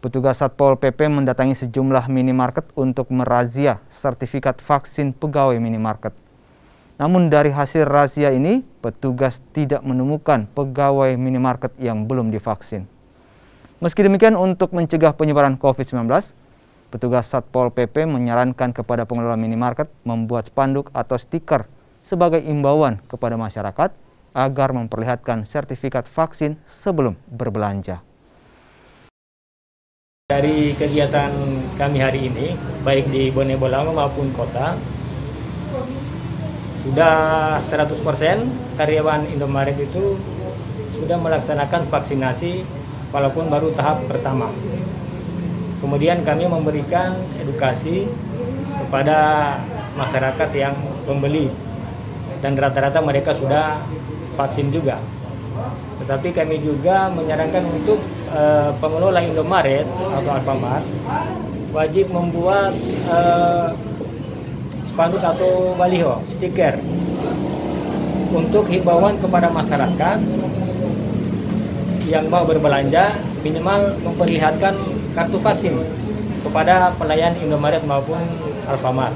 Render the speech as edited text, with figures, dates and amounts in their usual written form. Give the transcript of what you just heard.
Petugas Satpol PP mendatangi sejumlah minimarket untuk merazia sertifikat vaksin pegawai minimarket. Namun dari hasil razia ini, petugas tidak menemukan pegawai minimarket yang belum divaksin. Meski demikian, untuk mencegah penyebaran COVID-19, petugas Satpol PP menyarankan kepada pengelola minimarket membuat spanduk atau stiker sebagai imbauan kepada masyarakat agar memperlihatkan sertifikat vaksin sebelum berbelanja. Dari kegiatan kami hari ini, baik di Bone Bolango maupun kota, sudah 100% karyawan Indomaret itu sudah melaksanakan vaksinasi walaupun baru tahap pertama. Kemudian kami memberikan edukasi kepada masyarakat yang membeli dan rata-rata mereka sudah vaksin juga. Tetapi kami juga menyarankan untuk pengelola Indomaret atau Alfamart wajib membuat spanduk atau baliho, stiker untuk himbauan kepada masyarakat yang mau berbelanja minimal memperlihatkan kartu vaksin kepada pelayan Indomaret maupun Alfamart.